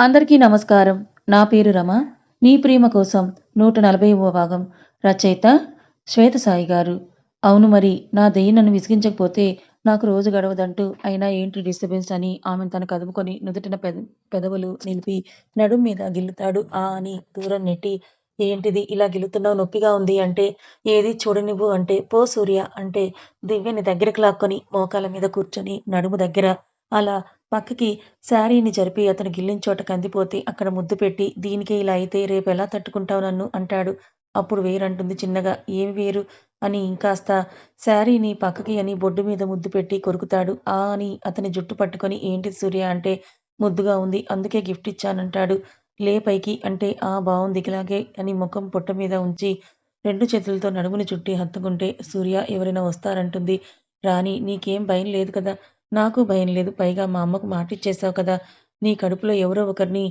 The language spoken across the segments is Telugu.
అందరికీ నమస్కారం. నా పేరు రమ. నీ ప్రేమ కోసం 140వ భాగం. రచయిత శ్వేతసాయి గారు. అవును మరి నా దెయ్యం నన్ను విసిగించకపోతే నాకు రోజు గడవదంటూ అయినా ఏంటి డిస్టర్బెన్స్ అని ఆమెను తను కదుపుకొని నుదుటిన పెదవులు నిలిపి నడుం మీద గిల్లుతాడు. ఆ అని దూరం నెట్టి ఏంటిది ఇలా గిల్లుతున్నావు నొప్పిగా ఉంది అంటే ఏది చూడనివ్వు అంటే పో సూర్య అంటే దివ్యని దగ్గరికి లాక్కొని మోకాళ్ళ మీద కూర్చొని నడుము దగ్గర అలా పక్కకి శారీని జరిపి అతను గిల్లిన చోట కందిపోతే అక్కడ ముద్దు పెట్టి, "దీనికే ఇలా అయితే రేపెలా తట్టుకుంటావు నన్ను" అంటాడు. అప్పుడు వేరంటుంది చిన్నగా. "ఏమి వేరు" అని ఇంకాస్త శారీని పక్కకి అని బొడ్డు మీద ముద్దు పెట్టి కొరుకుతాడు. ఆ అని అతని జుట్టు పట్టుకొని, "ఏంటిది సూర్య" అంటే, "ముద్దుగా ఉంది. అందుకే గిఫ్ట్ ఇచ్చానంటాడు." "లే పైకి" అంటే, "ఆ! బావుంది ఇలాగే" అని ముఖం పొట్ట మీద ఉంచి 2 చేతులతో నడుముని చుట్టి హత్తుకుంటే, "సూర్య ఎవరైనా వస్తారంటుంది. రానీ నీకేం భయం లేదు కదా!" నాకు భయం లేదు. పైగా మా అమ్మకు మాటిచ్చేశావు కదా! నీ కడుపులో ఎవరో ఒకరిని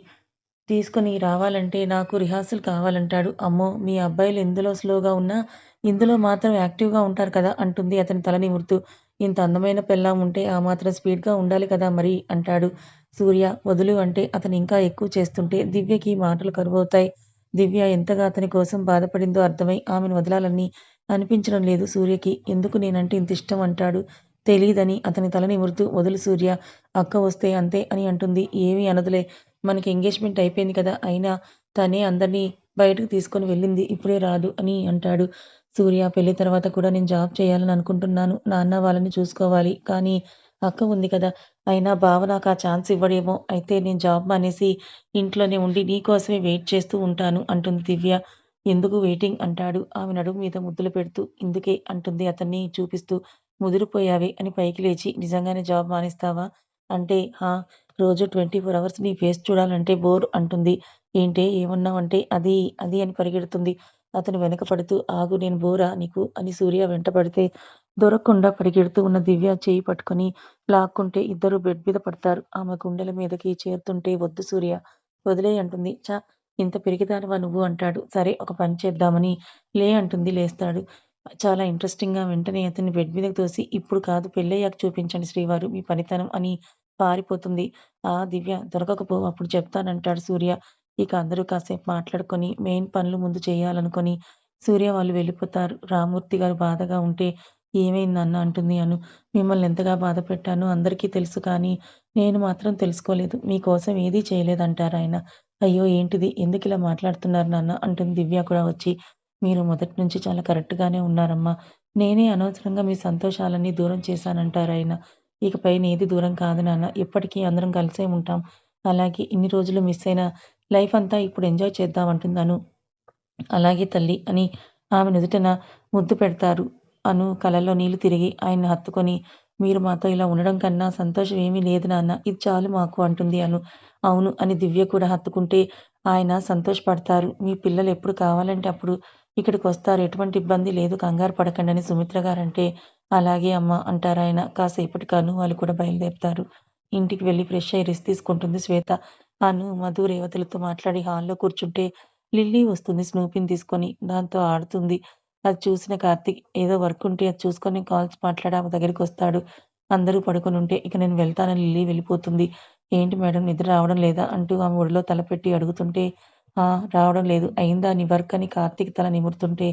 తీసుకొని రావాలంటే నాకు రిహార్సల్ కావాలంటాడు. అమ్మో! మీ అబ్బాయిలు ఎందులో స్లోగా ఉన్నా, ఇందులో మాత్రం యాక్టివ్‌గా ఉంటారు కదా! అంటుంది అతని తల నిమురుతూ. ఇంత అందమైన పెళ్ళాం ఉంటే ఆ మాత్రం స్పీడ్‌గా ఉండాలి కదా మరి! అంటాడు. సూర్య వదులు అంటే అతను ఇంకా ఎక్కువ చేస్తుంటే దివ్యకి మాటలు కరువవుతాయి. దివ్య ఎంతగా అతని కోసం బాధపడిందో అర్థమై ఆమెను వదలాలని అనిపించడం లేదు సూర్యకి. ఎందుకు నేనంటే ఇంత ఇష్టం అంటాడు. తెలీదని అతని తల నిమురుతూ వదులు సూర్య. అక్క వస్తే అంతే అని అంటుంది. ఏమీ అనదులే. మనకి ఎంగేజ్‌మెంట్ అయిపోయింది కదా! అయినా తనే అందరిని బయటకు తీసుకొని వెళ్ళింది. ఇప్పుడే రాదు అని అంటాడు. సూర్య పెళ్లి తర్వాత కూడా నేను జాబ్ చేయాలని అనుకుంటున్నాను. నాన్న వాళ్ళని చూసుకోవాలి. కానీ అక్క ఉంది కదా! అయినా బావ నాకు ఆ ఛాన్స్ ఇవ్వడేమో! అయితే నేను జాబ్ మానేసి ఇంట్లోనే ఉండి నీ కోసమే వెయిట్ చేస్తూ ఉంటాను అంటుంది దివ్య. ఎందుకు వెయిటింగ్ అంటాడు. ఆమె నడుము మీద ముద్దులు పెడుతూ. ఇందుకే అంటుంది అతన్ని చూపిస్తూ. ముదిరిపోయావే అని పైకి లేచి నిజంగానే జాబ్ మానేస్తావా? అంటే హా! రోజు 24 అవర్స్ నీ ఫేస్ చూడాలంటే బోర్ అంటుంది. ఏంటే ఏమన్నావంటే అది అని పరిగెడుతుంది. అతను వెనక పడుతూ ఆగు నేను బోరా నీకు అని సూర్య వెంటపడితే దొరకకుండా పరిగెడుతూ ఉన్న దివ్య చెయ్యి పట్టుకొని లాక్కుంటే ఇద్దరూ బెడ్ మీద పడతారు. ఆమె గుండెల మీదకి చేరుతుంటే వద్దు సూర్య వదిలేయ్ అంటుంది. ఛ! ఇంత పిరికిదానివా నువ్వు అంటాడు. సరే ఒక పని చేద్దామని లే అంటుంది లేస్తాడు. చాలా ఇంట్రెస్టింగ్‌గా వెంటనే అతన్ని బెడ్ మీదకి తోసి, "ఇప్పుడు కాదు పెళ్ళయ్యాక చూపించండి శ్రీవారు మీ పనితనం" అని పారిపోతుంది. "ఆ! దివ్య దొరకకపో అప్పుడు చెప్తానంటాడు సూర్య. ఇక అందరూ కాసేపు మాట్లాడుకొని మెయిన్ పనులు ముందు చేయాలనుకొని సూర్య వాళ్ళు వెళ్ళిపోతారు. రామూర్తి గారు బాధగా ఉంటే, "ఏమైంది నాన్న" అంటుంది అను. "మిమ్మల్ని ఎంతగా బాధపెట్టానో అందరికీ తెలుసు కానీ, నేను మాత్రం తెలుసుకోలేదు. మీకోసం ఏదీ చేయలేదంటారాయన." "అయ్యో! ఏంటిది? ఎందుకిలా మాట్లాడుతున్నారు నాన్న" అంటుంది దివ్య కూడా వచ్చి. "మీరు మొదటి నుంచి చాలా కరెక్ట్‌గానే ఉన్నారమ్మా. నేనే అనవసరంగా మీ సంతోషాలన్నీ దూరం చేశానంటారాయన. ఇకపైన ఏది దూరం కాదు నాన్న. ఎప్పటికీ అందరం కలిసే ఉంటాం. అలాగే ఇన్ని రోజులు మిస్ అయిన లైఫ్ అంతా ఇప్పుడు ఎంజాయ్ చేద్దాం" అంటుంది అను. "అలాగే తల్లి" అని ఆమె నుదుటన ముద్దు పెడతారు. అను కళ్ళల్లో నీళ్లు తిరిగి ఆయన్ని హత్తుకొని, "మీరు మాతో ఇలా ఉండడం కన్నా సంతోషం ఏమీ లేదు నాన్న. ఇది చాలు మాకు" అంటుంది అను. "అవును" అని దివ్య కూడా హత్తుకుంటే ఆయన సంతోషపడతారు. "మీ పిల్లలు ఎప్పుడు కావాలంటే అప్పుడు ఇక్కడికొస్తారు. ఎటువంటి ఇబ్బంది లేదు. కంగారు పడకండి" అని సుమిత్ర గారంటే, "అలాగే అమ్మా" అంటారాయన. కాసేపటికి అను వాళ్ళు కూడా బయలుదేరుతారు. ఇంటికి వెళ్లి ఫ్రెష్ అయ్యి రెస్ట్ తీసుకుంటుంది శ్వేత. అను, మధు, రేవతులతో మాట్లాడి హాల్‌లో కూర్చుంటే లిల్లీ వస్తుంది స్నూపీని తీసుకొని. దాంతో ఆడుతుంది. అది చూసిన కార్తీక్ ఏదో వర్క్ ఉంటే అది చూసుకొని కాల్స్ మాట్లాడి ఆమె దగ్గరికొస్తాడు. అందరూ పడుకొనుంటే ఇక నేను వెళ్తానని లిల్లీ వెళ్ళిపోతుంది. "ఏంటి మేడం నిద్ర రావడం లేదా?" అంటూ ఆమె ఒడిలో తలపెట్టి అడుగుతుంటే, "ఆ! రావడం లేదు. అయిందా నీ వర్క్" అని కార్తీక్ తల నిమురుతుంటే,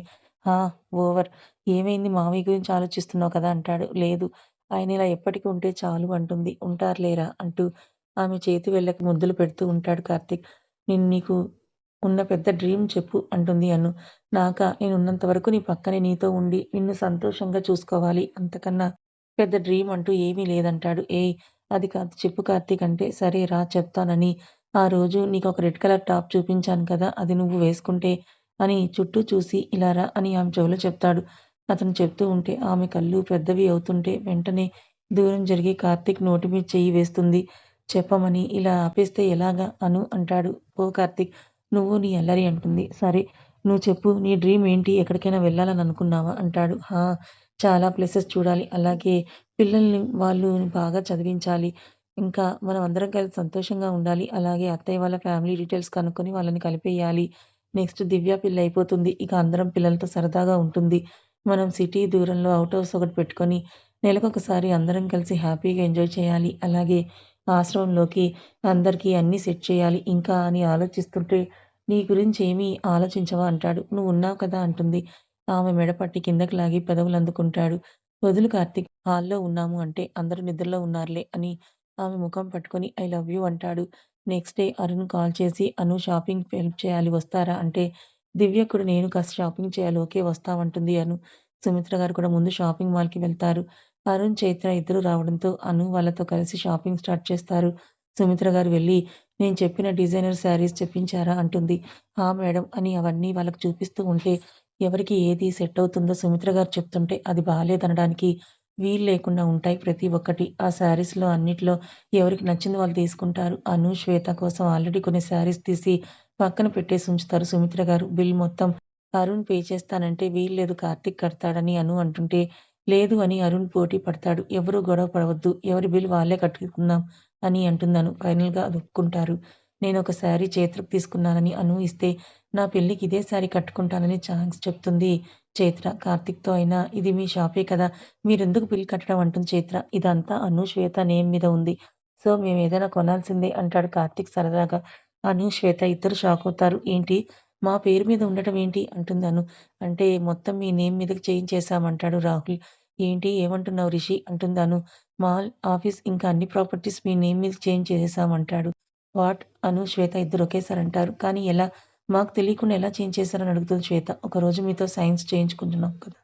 "ఆ! ఓవర్. ఏమైంది మావయ్య గురించి ఆలోచిస్తున్నావు కదా!" అంటాడు. "లేదు. ఆయన ఇలా ఎప్పటికి ఉంటే చాలు" అంటుంది. "ఉంటారులేరా" అంటూ ఆమె చేతి వేళ్ళకి ముద్దులు పెడుతూ ఉంటాడు కార్తీక్. నీకు ఉన్న పెద్ద డ్రీమ్ చెప్పు" అంటుంది అను. "నాకా? నేనున్నంత వరకు నీ పక్కనే నీతో ఉండి నిన్ను సంతోషంగా చూసుకోవాలి. అంతకన్నా పెద్ద డ్రీమ్ అంటూ ఏమీ లేదంటాడు. "ఏయ్! అది కాదు చెప్పు కార్తీక్" అంటే, "సరే రా చెప్తానని ఆ రోజు నీకొక రెడ్ కలర్ టాప్ చూపించాను కదా! అది నువ్వు వేసుకుంటే" అని చుట్టూ చూసి "ఇలా రా" అని ఆమె చెవిలో చెప్తాడు. అతను చెప్తూ ఉంటే ఆమె కళ్ళు పెద్దవి అవుతుంటే వెంటనే దూరం జరిగి కార్తీక్ నోటి మీద చెయ్యి వేస్తుంది. చెప్పమని, "ఇలా ఆపేస్తే ఎలాగా" అను అంటాడు. "పో కార్తీక్ నువ్వు నీ అల్లరి" అంటుంది. "సరే నువ్వు చెప్పు నీ డ్రీమ్ ఏంటి? ఎక్కడికైనా వెళ్ళాలని అనుకున్నావా?" అంటాడు. "ఆ! చాలా ప్లేసెస్ చూడాలి. అలాగే పిల్లల్ని వాళ్ళు బాగా చదివించాలి. ఇంకా మనం అందరం కలిసి సంతోషంగా ఉండాలి. అలాగే అత్తయ్య వాళ్ళ ఫ్యామిలీ డీటెయిల్స్ కనుక్కొని వాళ్ళని కలిపేయాలి. నెక్స్ట్ దివ్య పెళ్లి అయిపోతుంది. ఇక అందరం పిల్లలతో సరదాగా ఉంటుంది. మనం సిటీ దూరంలో ఔట్ హౌస్ ఒకటి పెట్టుకొని నెలకొకసారి అందరం కలిసి హ్యాపీగా ఎంజాయ్ చేయాలి. అలాగే ఆశ్రమంలోకి అందరికీ అన్నీ సెట్ చేయాలి ఇంకా అని ఆలోచిస్తుంటే, నీ గురించి ఏమీ ఆలోచించవా అంటాడు. నువ్వున్నావు కదా అంటుంది. ఆమె మెడ పట్టి కిందకి లాగి పెదవులందుకుంటాడు. వదులు కార్తీక్ హాల్‌లో ఉన్నాము అంటే అందరూ నిద్రలో ఉన్నారులే అని ఆమె ముఖం పట్టుకొని ఐ లవ్ యూ అంటాడు. నెక్స్ట్ డే అరుణ్ కాల్ చేసి అను షాపింగ్‌కి హెల్ప్ చేయాలి వస్తారా? అంటే దివ్య కూడా నేను కాస్త షాపింగ్ చేయాలి ఓకే వస్తామంటుంది అను. సుమిత్ర గారు కూడా ముందు షాపింగ్ మాల్‌కి వెళ్తారు. అరుణ్, చైత్ర ఇద్దరూ రావడంతో అను వాళ్ళతో కలిసి షాపింగ్ స్టార్ట్ చేస్తారు. సుమిత్ర గారు వెళ్లి నేను చెప్పిన డిజైనర్ శారీస్ తెప్పించారా? అంటుంది. ఆ! మేడం అని అవన్నీ వాళ్ళకి చూపిస్తూ ఉంటే ఎవరికి ఏది సెట్ అవుతుందో సుమిత్ర గారు చెప్తుంటే అది బాలేదనడానికి వీలు లేకుండా ఉంటాయి ప్రతి ఒక్కటి. ఆ శారీస్‌లో అన్నిట్లో ఎవరికి నచ్చింది వాళ్ళు తీసుకుంటారు. అను, శ్వేత కోసం ఆల్రెడీ కొన్ని శారీస్ తీసి పక్కన పెట్టేసి ఉంచుతారు సుమిత్ర గారు. బిల్ మొత్తం అరుణ్ పే చేస్తానంటే వీల్లేదు కార్తీక్ కడతాడని అను అంటుంటే, లేదు అని అరుణ్ పోటీ పడతాడు. ఎవరు గొడవ పడవద్దు. ఎవరి బిల్ వాళ్ళే కట్టుకుందాం అని అంటుందను. ఫైనల్‌గా అది ఒప్పుకుంటారు. నేనొక శారీ చేతికి తీసుకున్నానని అను ఇస్తే, నా పెళ్ళికి ఇదే శారీ కట్టుకుంటానని ఛాన్స్ చెప్తుంది చైత్ర. కార్తీక్‌తో అయినా ఇది మీ షాపే కదా! మీరెందుకు బిల్ కట్టడం అంటుంది చైత్ర. ఇదంతా అను, శ్వేత నేమ్ మీద ఉంది. సో, మేమేదైనా కొనాల్సిందే అంటాడు కార్తీక్ సరదాగా. అను, శ్వేత ఇద్దరు షాకవుతారు. ఏంటి? మా పేరు మీద ఉండటం ఏంటి? అంటుంది అను. అంటే మొత్తం మీ నేమ్ మీదకి చేయించేశామంటాడు రాహుల్. ఏంటి? ఏమంటున్నావు రిషి? అంటుంది అను. మాల్, ఆఫీస్ ఇంకా అన్ని ప్రాపర్టీస్ మీ నేమ్ మీదకి చేంజ్ చేసేశామంటాడు. వాట్? అను, శ్వేత ఇద్దరు ఒకేసారి అంటారు. కానీ ఎలా? మాకు తెలియకుండా ఎలా చేంజ్ చేశారని అడుగుతుంది శ్వేత. ఒకరోజు మీతో సైన్స్ చేయించుకుంటున్నాం కదా!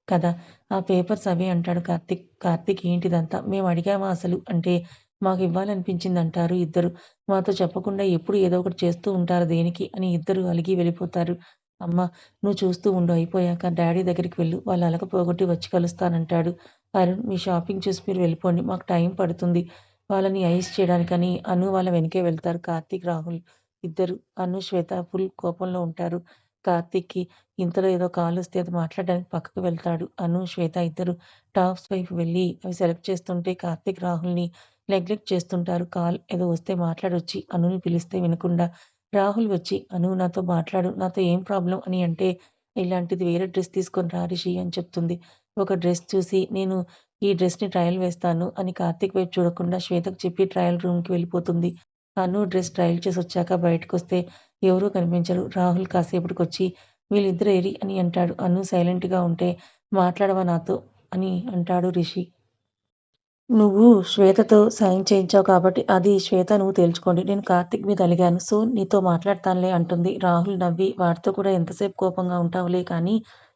కదా! ఆ పేపర్స్ అవే అంటాడు కార్తీక్. కార్తీక్ ఏంటిదంతా? మేమడిగామా అసలు? అంటే మాకివ్వాలనిపించిందంటారు ఇద్దరు. మాతో చెప్పకుండా ఎప్పుడు ఏదో ఒకటి చేస్తూ ఉంటారు దేనికి అని ఇద్దరు అలిగి వెళ్ళిపోతారు. అమ్మ నువ్వు చూస్తూ ఉండు అయిపోయాక డ్యాడీ దగ్గరికి వెళ్ళు. వాళ్ళ అలక పోగొట్టి వచ్చి కలుస్తానంటాడు. అరుణ్ మీ షాపింగ్ చూసి మీరు వెళ్ళిపోండి. మాకు టైం పడుతుంది. వాళ్ళని ఐస్ చేయడానికని అను వాళ్ళ వెనకే వెళ్తారు కార్తీక్, రాహుల్ ఇద్దరు. అను, శ్వేత ఫుల్ కోపంలో ఉంటారు. కార్తీక్‌కి ఇంతలో ఏదో కాలొస్తే అది మాట్లాడడానికి పక్కకు వెళ్తాడు. అను, శ్వేత ఇద్దరు టాప్స్ వైపు వెళ్లి అవి సెలెక్ట్ చేస్తుంటే కార్తీక్, రాహుల్‌ని నెగ్లెక్ట్ చేస్తుంటారు. కాల్ ఏదో వస్తే మాట్లాడొచ్చి అనుని పిలిస్తే వినకుండా రాహుల్ వచ్చి "అను నాతో మాట్లాడు. నాతో ఏం ప్రాబ్లమ్" అని అంటే "ఇలాంటిది వేరే డ్రెస్ తీసుకొని రా రిషి" అని చెప్తుంది. ఒక డ్రెస్ చూసి "నేను ఈ డ్రెస్‌ని ట్రయల్ వేస్తాను" అని కార్తీక్ వైపు చూడకుండా శ్వేతకు చెప్పి ట్రయల్ రూమ్‌కి వెళ్ళిపోతుంది. అను డ్రెస్ ట్రయల్ చేసొచ్చాక బయటకొస్తే ఎవరూ కనిపించరు. రాహుల్ కాసేపటికొచ్చి "వీళ్ళిద్దరు ఏరి" అని అంటాడు. అను సైలెంట్‌గా ఉంటే "మాట్లాడవా నాతో" అని అంటాడు రిషి. "నువ్వు శ్వేతతో సైన్ చేయించావు కాబట్టి అది శ్వేత నువ్వు తేల్చుకోండి. నేను కార్తీక్ మీద అలిగాను. సో, నీతో మాట్లాడతానులే" అంటుంది. రాహుల్ నవ్వి "వాడితో కూడా ఎంతసేపు కోపంగా ఉంటావులే కానీ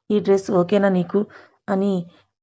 ఈ డ్రెస్ ఓకేనా నీకు?" అని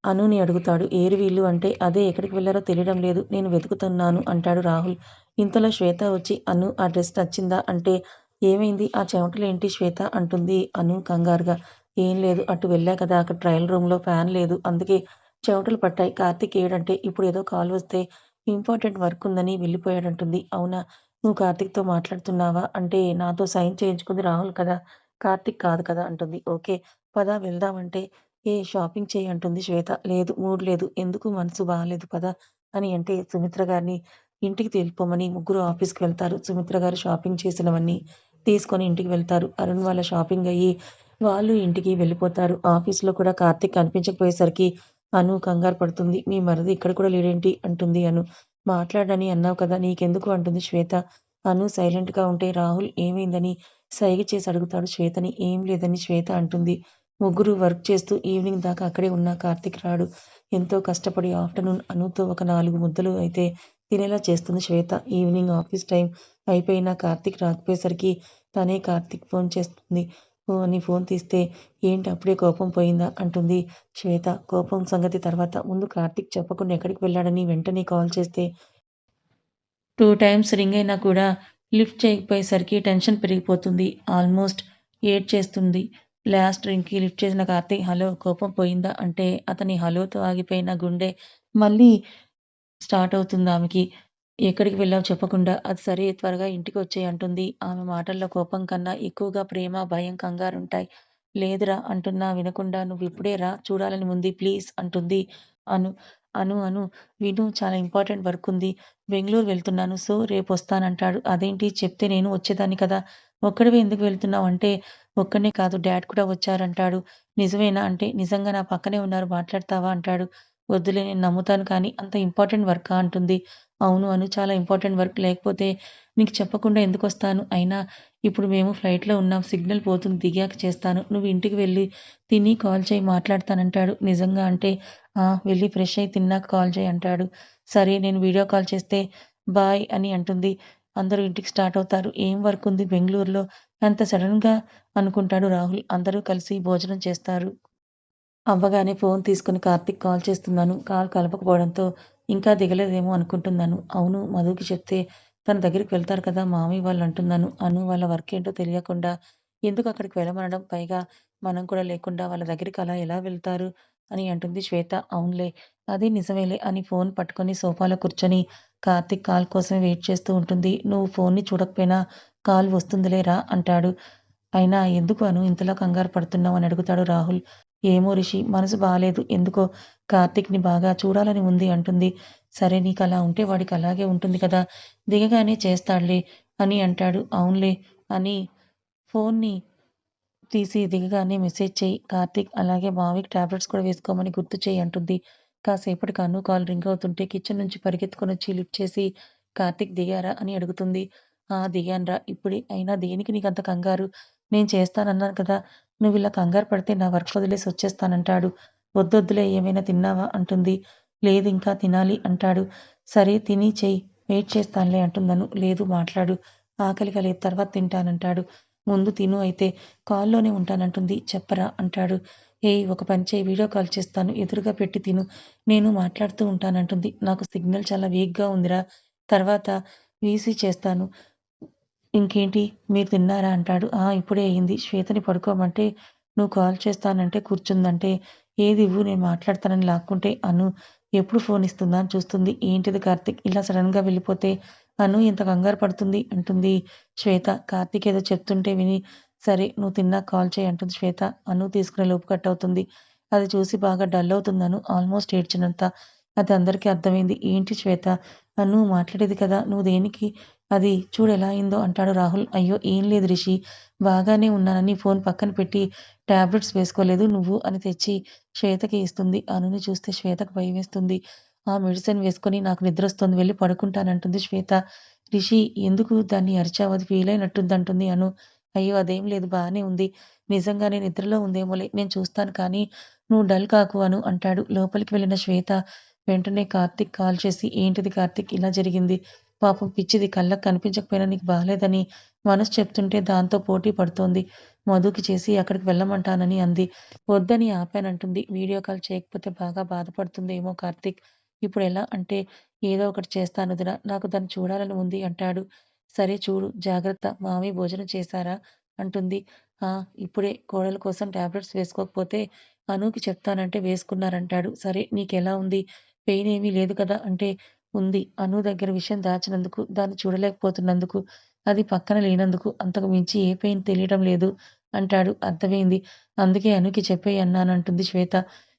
అనుని అడుగుతాడు. "ఏరి వీళ్ళు" అంటే "అదే ఎక్కడికి వెళ్లారో తెలియడం లేదు. నేను వెతుకుతున్నాను" అంటాడు రాహుల్. ఇంతలో శ్వేత వచ్చి "అను ఆ డ్రెస్ నచ్చిందా?" అంటే "ఏమైంది? ఆ చెమటలేంటి శ్వేత?" అంటుంది అను కంగారుగా. "ఏం లేదు. అటు వెళ్ళా కదా అక్కడ ట్రయల్ రూమ్‌లో ఫ్యాన్ లేదు. అందుకే చెమటలు పట్టాయి. కార్తీక్ ఏడంటే ఇప్పుడేదో కాల్ వస్తే ఇంపార్టెంట్ వర్క్ ఉందని వెళ్ళిపోయాడంటుంది. అవునా? నువ్వు కార్తీక్‌తో మాట్లాడుతున్నావా? అంటే నాతో సైన్ చేయించుకుంది రాహుల్ కదా! కార్తీక్ కాదు కదా! అంటుంది. ఓకే. పద వెళ్దాం అంటే ఏ షాపింగ్ చెయ్యి అంటుంది శ్వేత. లేదు మూడ్ లేదు. ఎందుకు మనసు బాలేదు పద అని అంటే సుమిత్ర గారిని ఇంటికి వెళ్ళిపోమని ముగ్గురు ఆఫీస్‌కి వెళ్తారు. సుమిత్ర గారు షాపింగ్ చేసినవన్నీ తీసుకొని ఇంటికి వెళ్తారు. అరుణ్ వాళ్ళ షాపింగ్ అయ్యి వాళ్ళు ఇంటికి వెళ్ళిపోతారు. ఆఫీస్‌లో కూడా కార్తీక్ కనిపించకపోయేసరికి అను కంగారు పడుతుంది. "మీ మరిది ఇక్కడ కూడా లేడేంటి?" అంటుంది అను. "మాట్లాడని అన్నావు కదా! నీకెందుకు?" అంటుంది శ్వేత. అను సైలెంట్‌గా ఉంటే రాహుల్ ఏమైందని సైగ చేసి అడుగుతాడు శ్వేతని. "ఏం లేదని" శ్వేత అంటుంది. ముగ్గురు వర్క్ చేస్తూ ఈవినింగ్ దాకా అక్కడే ఉన్న కార్తీక్ రాడు. ఎంతో కష్టపడి ఆఫ్టర్‌నూన్ అనుతో ఒక 4 ముద్దలు అయితే తినేలా చేస్తుంది శ్వేత. ఈవినింగ్ ఆఫీస్ టైం అయిపోయినా కార్తీక్ రాకపోయేసరికి తనే కార్తీక్ ఫోన్ చేస్తుంది. ఫోన్ తీస్తే "ఏంటి అప్పుడే కోపం పోయిందా?" అంటుంది శ్వేత. కోపం సంగతి తర్వాత. ముందు కార్తీక్ చెప్పకుండా ఎక్కడికి వెళ్ళాడని వెంటనే కాల్ చేస్తే 2 టైమ్స్ రింగ్ అయినా కూడా లిఫ్ట్ చేయకపోయేసరికి టెన్షన్ పెరిగిపోతుంది. ఆల్మోస్ట్ ఏడ్చేస్తుంది. లాస్ట్ రింగ్‌కి లిఫ్ట్ చేసిన కార్తీక్ హలో! కోపం పోయిందా? అంటే అతని హలోతో ఆగిపోయిన గుండె మళ్ళీ స్టార్ట్ అవుతుందామెకి. ఎక్కడికి వెళ్ళావో చెప్పకుండా. అది సరే త్వరగా ఇంటికొచ్చేయి అంటుంది. ఆమె మాటల్లో కోపం కన్నా ఎక్కువగా ప్రేమ, భయం, కంగారుంటాయి. లేదురా అంటున్నా వినకుండా నువ్విప్పుడే రా చూడాలని ఉంది ప్లీజ్ అంటుంది అను. అను విను చాలా ఇంపార్టెంట్ వర్క్ ఉంది. బెంగుళూరు వెళ్తున్నాను. సో, రేపొస్తానంటాడు. అదేంటి చెప్తే నేను వచ్చేదాన్ని కదా! ఒక్కడివే ఎందుకు వెళ్తున్నావు? అంటే ఒక్కడినే కాదు డ్యాడ్ కూడా వచ్చారంటాడు. నిజమేనా? అంటే నిజంగా నా పక్కనే ఉన్నారు మాట్లాడతావా? అంటాడు. వద్దులే నేను నమ్ముతాను కానీ అంత ఇంపార్టెంట్ వర్కా అంటుంది. అవును అను. చాలా ఇంపార్టెంట్ వర్క్. లేకపోతే నీకు చెప్పకుండా ఎందుకొస్తాను? అయినా ఇప్పుడు మేము ఫ్లైట్‌లో ఉన్నాం. సిగ్నల్ పోతుంది. దిగాక చేస్తాను. నువ్వు ఇంటికి వెళ్లి తిని కాల్ చెయ్యి మాట్లాడతానంటాడు. నిజంగా అంటే ఆ! వెళ్లి ఫ్రెష్ అయ్యి తిన్నాక కాల్ చెయ్యి అంటాడు. సరే నేను వీడియో కాల్ చేస్తే బాయ్ అని అంటుంది. అందరూ ఇంటికి స్టార్ట్ అవుతారు. ఏం వర్క్ ఉంది బెంగుళూరులో? అంత సడెన్‌గా అనుకుంటాడు రాహుల్. అందరూ కలిసి భోజనం చేస్తారు. అవ్వగానే ఫోన్ తీసుకొని కార్తీక్ కాల్ చేస్తున్నాను. కాల్ కలపకపోవడంతో ఇంకా దిగలేదేమో అనుకుంటున్నాను. అవును మధుకి చెప్తే తన దగ్గరికి వెళ్తారు కదా మామయ్య వాళ్ళు అంటున్నాను. అను వాళ్ళ వర్క్ ఏంటో తెలియకుండా ఎందుకు అక్కడికి వెళ్ళమనడం? పైగా మనం కూడా లేకుండా వాళ్ళ దగ్గరికి అలా ఎలా వెళ్తారు? అని అంటుంది శ్వేత. అవునులే అది నిజమేలే అని ఫోన్ పట్టుకొని సోఫాలో కూర్చొని కార్తీక్ కాల్ కోసమే వెయిట్ చేస్తూ ఉంటుంది. నువ్వు ఫోన్‌ని చూడకపోయినా కాల్ వస్తుందిలే రా అంటాడు. అయినా ఎందుకు అను ఇంతలా కంగారు పడుతున్నావు అని అడుగుతాడు రాహుల్. ఏమో రిషి మనసు బాలేదు. ఎందుకో కార్తీక్‌ని బాగా చూడాలని ఉంది అంటుంది. సరే నీకలా ఉంటే వాడికి అలాగే ఉంటుంది కదా! దిగగానే చేస్తాడులే అని అంటాడు. అవునులే అని ఫోన్ని తీసి దిగగానే మెసేజ్ చెయ్యి. కార్తీక్ అలాగే మావయ్యకి టాబ్లెట్స్ కూడా వేసుకోమని గుర్తు చెయ్యి అంటుంది. కాసేపటికి అను కాల్ రింగ్ అవుతుంటే కిచెన్ నుంచి పరిగెత్తుకొనొచ్చి లిఫ్ట్ చేసి కార్తీక్ దిగారా అని అడుగుతుంది. ఆ! దిగానురా ఇప్పుడే. అయినా దేనికి నీకంత కంగారు? నేను చేస్తానన్నాను కదా! నువ్విలా కంగారు పడితే నా వర్క్ వదిలేసి వచ్చేస్తానంటాడు. వద్దొద్దులే ఏమైనా తిన్నావా? అంటుంది. లేదింకా తినాలి అంటాడు. సరే తిని చెయ్యి. వెయిట్ చేస్తానులే అంటుందను. లేదు మాట్లాడు. ఆకలిగా లేదు తర్వాత తింటానంటాడు. ముందు తిను అయితే. కాల్‌లోనే ఉంటానంటుంది. చెప్పరా అంటాడు. ఏయ్! ఒక పని చెయ్యి వీడియో కాల్ చేస్తాను. ఎదురుగా పెట్టి తిను. నేను మాట్లాడుతూ ఉంటానంటుంది. నాకు సిగ్నల్ చాలా వీక్‌గా ఉందిరా. తర్వాత వీసీ చేస్తాను. ఇంకేంటి మీరు తిన్నారా అంటాడు. ఆ! ఇప్పుడే అయింది. శ్వేతని పడుకోమంటే నువ్వు కాల్ చేస్తానంటే కూర్చుందంటే ఏదివ్వు నేను మాట్లాడతానని లాక్కుంటే అను ఎప్పుడు ఫోన్ ఇస్తుందా అని చూస్తుంది. ఏంటిది కార్తీక్ ఇలా సడెన్‌గా వెళ్ళిపోతే అను ఎంత కంగారు పడుతుంది అంటుంది శ్వేత. కార్తీక్ ఏదో చెప్తుంటే విని సరే నువ్వు తిన్నాక కాల్ చెయ్యి అంటుంది శ్వేత. అను తీసుకునే లోపు కట్ అవుతుంది. అది చూసి బాగా డల్ అవుతుంది అను. ఆల్మోస్ట్ ఏడ్చినంత. అది అందరికీ అర్థమైంది. ఏంటి శ్వేత అను మాట్లాడేది కదా! నువ్వు దేనికి అది చూడెలా అయిందో అంటాడు రాహుల్. అయ్యో! ఏం లేదు రిషి. బాగానే ఉన్నానని ఫోన్ పక్కన పెట్టి టాబ్లెట్స్ వేసుకోలేదు నువ్వు అని తెచ్చి శ్వేతకి ఇస్తుంది. అనుని చూస్తే శ్వేతకు భయమేస్తుంది. ఆ మెడిసిన్ వేసుకొని నాకు నిద్రొస్తుంది వెళ్లి పడుకుంటానంటుంది శ్వేత. రిషి ఎందుకు దాన్ని అరిచావు? అది ఫీలయినట్టుందంటుంది అను. అయ్యో! అదేం లేదు బానే ఉంది. నిజంగానే నిద్రలో ఉందేమోలే నేను చూస్తాను కానీ నువ్వు డల్ కాకు అను అంటాడు. లోపలికి వెళ్ళిన శ్వేత వెంటనే కార్తీక్ కాల్ చేసి ఏంటిది కార్తీక్ ఇలా జరిగింది? పాపం పిచ్చిది కళ్ళకి కనిపించకపోయినా నీకు బాలేదని మనసు చెప్తుంటే దాంతో పోటీ పడుతోంది. మధుకి చేసి అక్కడికి వెళ్ళమంటానని అంది. వద్దని ఆపానంటుంది. వీడియో కాల్ చేయకపోతే బాగా బాధపడుతుందేమో కార్తీక్. ఇప్పుడెలా అంటే ఏదో ఒకటి చేస్తాను వదిన. నాకు దాన్ని చూడాలని ఉంది అంటాడు. సరే చూడు జాగ్రత్త. మామయ్య భోజనం చేశారా? అంటుంది. ఆ! ఇప్పుడే కోడలు కోసం టాబ్లెట్స్ వేసుకోకపోతే అనూకి చెప్తానంటే వేసుకున్నారంటాడు. సరే నీకెలా ఉంది? పెయిన్ ఏమీ లేదు కదా! అంటే ఉంది. అను దగ్గర విషయం దాచినందుకు, దాన్ని చూడలేకపోతున్నందుకు, అది పక్కన లేనందుకు, అంతకు మించి ఏ పెయిన్ తెలియడం లేదు అంటాడు. అర్థమైంది. అందుకే అనుకి చెప్పేయి అన్నానంటుంది శ్వేత.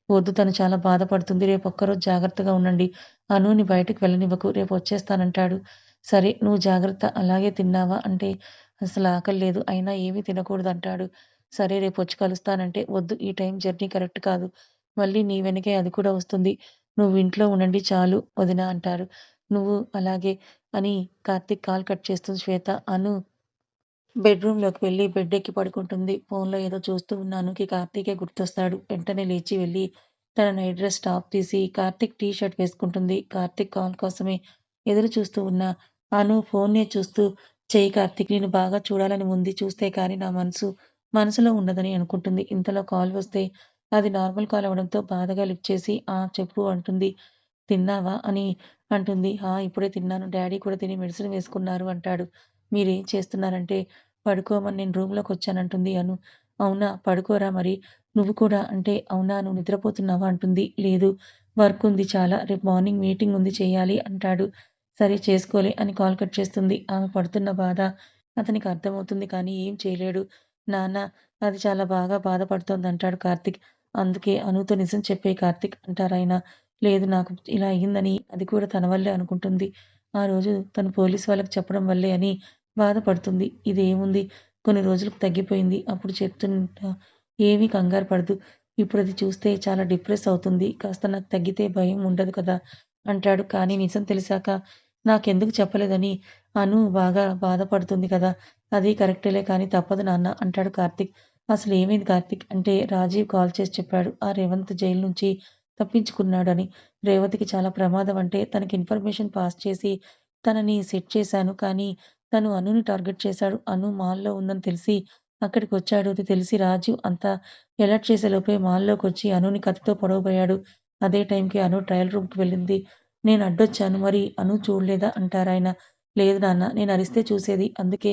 వద్దు తను చాలా బాధపడుతుంది. రేపొక్కరోజు జాగ్రత్తగా ఉండండి. అనుని బయటకు వెళ్ళనివ్వకు. రేపొచ్చేస్తానంటాడు. సరే నువ్వు జాగ్రత్త. అలాగే తిన్నావా? అంటే అసలు ఆకలి లేదు. అయినా ఏమీ తినకూడదంటాడు. సరే రేపొచ్చి కలుస్తానంటే వద్దు ఈ టైం జర్నీ కరెక్ట్ కాదు. మళ్ళీ నీ వెనకే అది కూడా వస్తుంది. నువ్వు ఇంట్లో ఉండండి చాలు వదిన అంటారు. నువ్వు అలాగే అని కార్తీక్ కాల్ కట్ చేస్తుంది శ్వేత. అను బెడ్‌రూమ్‌లోకి వెళ్లి బెడ్డెక్కి పడుకుంటుంది. ఫోన్‌లో ఏదో చూస్తూ ఉన్న అనుకి కార్తీకే గుర్తొస్తాడు. వెంటనే లేచి వెళ్లి తన నైట్ డ్రెస్ టాప్ తీసి కార్తీక్ టీ షర్ట్ వేసుకుంటుంది. కార్తీక్ కాల్ కోసమే ఎదురు చూస్తూ ఉన్న అను ఫోన్‌నే చూస్తూ చెయ్యి కార్తీక్ నిన్ను బాగా చూడాలని ఉంది. చూస్తే కానీ నా మనసులో ఉండదని అనుకుంటుంది. ఇంతలో కాల్ వస్తే అది నార్మల్ కాల్ అవ్వడంతో బాధగా లిఫ్ట్ చేసి ఆ! చెప్పు అంటుంది. తిన్నావా? అని అంటుంది. ఆ! ఇప్పుడే తిన్నాను. డ్యాడీ కూడా తిని మెడిసిన్ వేసుకున్నారు అంటాడు. మీరేం చేస్తున్నారంటే, పడుకోమని నేను రూమ్‌లోకొచ్చానంటుంది అను. అవునా! పడుకోరా మరి. నువ్వు కూడా అంటే, అవునా! నువ్వు నిద్రపోతున్నావా? అంటుంది. లేదు. వర్క్ ఉంది చాలా. రేపు మార్నింగ్ మీటింగ్ ఉంది చేయాలి అంటాడు. సరే చేసుకోలే అని కాల్ కట్ చేస్తుంది. ఆమె పడుతున్న బాధ అతనికి అర్థమవుతుంది కానీ ఏం చేయలేడు. నాన్న అది చాలా బాగా బాధపడుతోందంటాడు కార్తీక్. అందుకే అనుతో నిజం చెప్పేయి కార్తీక్ అంటారాయన. లేదు నాకు ఇలా అయ్యిందని అది కూడా తన వల్లే అనుకుంటుంది. ఆ రోజు తను పోలీస్ వాళ్ళకి చెప్పడం వల్లే అని బాధపడుతుంది. ఇదేముంది కొన్ని రోజులకు తగ్గిపోయింది. అప్పుడు చెప్తుంటా ఏమీ కంగారు పడదు. ఇప్పుడది చూస్తే చాలా డిప్రెస్ అవుతుంది. కాస్త నాకు తగ్గితే భయం ఉండదు కదా! అంటాడు. కానీ నిజం తెలిసాక నాకెందుకు చెప్పలేదని అను బాగా బాధపడుతుంది కదా! అది కరెక్టేలే కానీ తప్పదు నాన్న అంటాడు కార్తీక్. అసలేమైంది కార్తీక్ అంటే రాజీవ్ కాల్ చేసి చెప్పాడు. ఆ రేవంత్ జైలు నుంచి తప్పించుకున్నాడని. రేవతికి చాలా ప్రమాదం అంటే తనకి ఇన్ఫర్మేషన్ పాస్ చేసి తనని సెట్ చేశాను. కానీ తను అనుని టార్గెట్ చేశాడు. అను మాల్‌లో ఉందని తెలిసి అక్కడికొచ్చాడు. అది తెలిసి రాజు అంతా ఎలర్ట్ చేసేలోపే మాల్‌లోకొచ్చి అనుని కత్తితో పొడవబోయాడు. అదే టైంకి అను ట్రయల్ రూమ్‌కి వెళ్ళింది. నేను అడ్డొచ్చాను. మరి అను చూడలేదా అంటారాయన. లేదు నాన్న నేను అరిస్తే చూసేది. అందుకే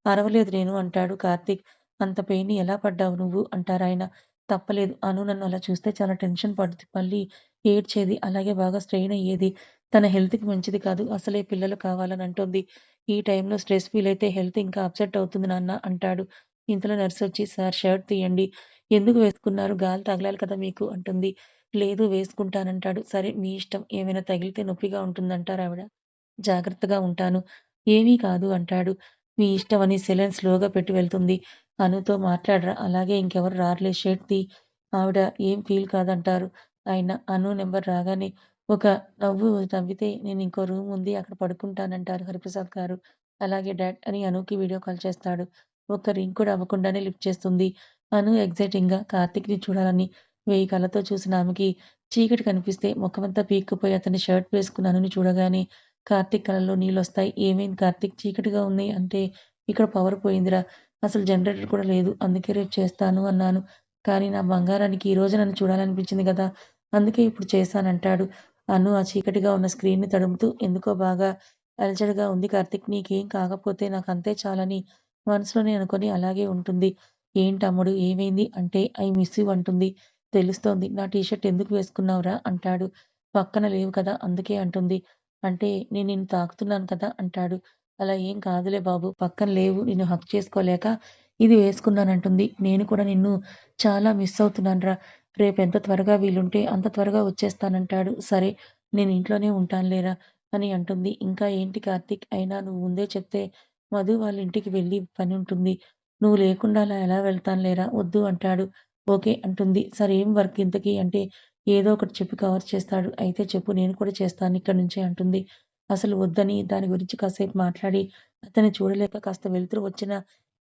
అరవలేదు నేను అంటాడు కార్తీక్. అంత పెయిన్‌ని ఎలా పడ్డావు నువ్వు అంటారాయన. తప్పలేదు. అను నన్ను అలా చూస్తే చాలా టెన్షన్ పడుద్ది. మళ్ళీ ఏడ్చేది. అలాగే బాగా స్ట్రెయిన్ అయ్యేది. తన హెల్త్‌కి మంచిది కాదు. అసలే పిల్లలు కావాలని అంటోంది. ఈ టైంలో స్ట్రెస్ ఫీల్ అయితే హెల్త్ ఇంకా అప్సెట్ అవుతుంది నాన్న అంటాడు. ఇంతలో నర్సొచ్చి సార్ షర్ట్ తీయండి. ఎందుకు వేసుకున్నారు? గాలి తగలాలి కదా మీకు అంటుంది. లేదు వేసుకుంటానంటాడు. సరే మీ ఇష్టం. ఏమైనా తగిలితే నొప్పిగా ఉంటుందంటారావిడ. జాగ్రత్తగా ఉంటాను. ఏమీ కాదు అంటాడు. మీ ఇష్టమని సెలైన్ స్లోగా పెట్టి వెళ్తుంది. అనుతో మాట్లాడరా అలాగే ఇంకెవరు రారులే షర్ట్ తీ. ఆవిడ ఏం ఫీల్ కాదంటారు. ఆయన అను నెంబర్ రాగానే ఒక నవ్వు నవ్వితే నేనింకో రూమ్ ఉంది అక్కడ పడుకుంటానంటారు హరిప్రసాద్ గారు. అలాగే డాడ్ అని అనుకి వీడియో కాల్ చేస్తాడు. ఒక్క రింగ్ కూడా అవ్వకుండానే లిఫ్ట్ చేస్తుంది. అను ఎక్సైటింగ్‌గా కార్తీక్‌ని చూడాలని 1000 కళ్ళతో చూసిన ఆమెకి చీకటి కనిపిస్తే ముఖమంతా పీక్కుపోయి అతని షర్ట్ వేసుకున్న అనుని చూడగానే కార్తీక్ కళ్ళల్లో నీళ్ళొస్తాయి. ఏమైంది కార్తీక్ చీకటిగా ఉంది అంటే ఇక్కడ పవర్ పోయిందిరా. అసలు జనరేటర్ కూడా లేదు. అందుకే రేపు చేస్తాను అన్నాను. కానీ నా బంగారానికి ఈరోజే నన్ను చూడాలనిపించింది గదా! అందుకే ఇప్పుడు చేశానంటాడు. అను ఆ చీకటిగా ఉన్న స్క్రీన్‌ని తడుముతూ ఎందుకో బాగా అలజడిగా ఉంది కార్తీక్. నీకేం కాకపోతే నాకంతే చాలని మనసులోనే అనుకోని అలాగే ఉంటుంది. ఏంటమ్ముడు ఏమైంది? అంటే ఐ మిస్ యూ అంటుంది. తెలుస్తోంది. నా టీ షర్ట్ ఎందుకు వేసుకున్నావురా? అంటాడు. పక్కన లేవు కదా! అందుకే అంటుంది. అంటే నేను నిన్ను తాకుతున్నాను కదా! అంటాడు. అలా ఏం కాదులే బాబు. పక్కన లేవు. నిన్ను హగ్ చేసుకోలేక ఇది వేసుకున్నానంటుంది. నేను కూడా నిన్ను చాలా మిస్ అవుతున్నానురా. రేపెంత త్వరగా వీలుంటే అంత త్వరగా వచ్చేస్తానంటాడు. సరే నేను ఇంట్లోనే ఉంటానులేరా అని అంటుంది. ఇంకా ఏంటి కార్తీక్ అయినా నువ్వు ముందే చెప్తే మధు వాళ్ళ ఇంటికి వెళ్ళి పనుంటుంది. నువ్వు లేకుండా అలా ఎలా వెళ్తానులేరా వద్దు అంటాడు. ఓకే అంటుంది. సరే ఏం వర్క్ ఇంతకీ అంటే ఏదో ఒకటి చెప్పి కవర్ చేస్తాడు. అయితే చెప్పు నేను కూడా చేస్తాను ఇక్కడి నుంచే అంటుంది. అసలు వద్దని దాని గురించి కాసేపు మాట్లాడి అతన్ని చూడలేక కాస్త వెలుతురు వచ్చినా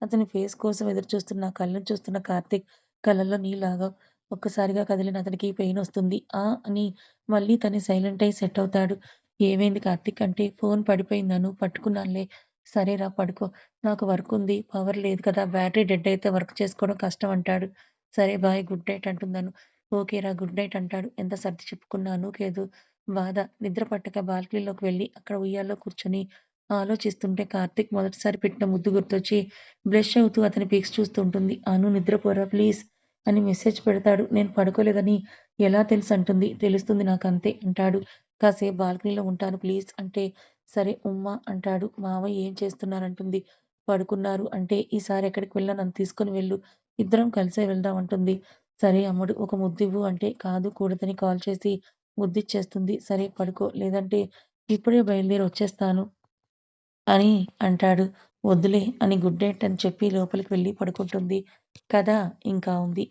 అతని ఫేస్ కోసం ఎదురుచూస్తున్న కళ్ళను చూస్తున్న కార్తీక్ కళ్ళల్లో నీళ్ళాగవు. ఒక్కసారిగా కదిలిన అతనికి పెయినొస్తుంది. ఆ! అని మళ్ళీ తనే సైలెంట్ అయి సెట్ అవుతాడు. ఏమైంది కార్తీక్ అంటే ఫోన్ పడిపోయిందను పట్టుకున్నానులే. సరేరా పడుకో. నాకు వర్కుంది. పవర్ లేదు కదా! బ్యాటరీ డెడ్ అయితే వర్క్ చేసుకోవడం కష్టం అంటాడు. సరే బాయ్ గుడ్ నైట్ అంటుందను. ఓకేరా గుడ్ నైట్ అంటాడు. ఎంత సర్ది చెప్పుకున్నా అనూకేదో బాధ. నిద్ర పట్టక బాల్కనీలోకి వెళ్లి అక్కడ ఉయ్యాల్లో కూర్చొని ఆలోచిస్తుంటే కార్తీక్ మొదటిసారి పెట్టిన ముద్దు గుర్తొచ్చి బ్లష్ అవుతూ అతని పిక్స్ చూస్తూ ఉంటుంది. అను నిద్రపోరా ప్లీజ్ అని మెసేజ్ పెడతాడు. నేను పడుకోలేదని ఎలా తెలుసంటుంది. తెలుస్తుంది నాకంతే అంటాడు. కాసేపు బాల్కనీలో ఉంటాను ప్లీజ్ అంటే సరే ఉమ్మా అంటాడు. మావయ్య ఏం చేస్తున్నారంటుంది. పడుకున్నారు అంటే ఈసారి ఎక్కడికి వెళ్ళినా నన్ను తీసుకొని వెళ్ళు. ఇద్దరం కలిసే వెళ్దాం అంటుంది. సరే అమ్ముడు ఒక ముద్దివ్వు అంటే కాదు కూడదని కాల్ చేసి ముద్దిచ్చేస్తుంది. సరే పడుకో లేదంటే ఇప్పుడే బయలుదేరి వచ్చేస్తాను అని అంటాడు. వద్దులే అని గుడ్ నైట్ అని చెప్పి లోపలికి వెళ్లి పడుకుంటుంది. కథ ఇంకా ఉంది.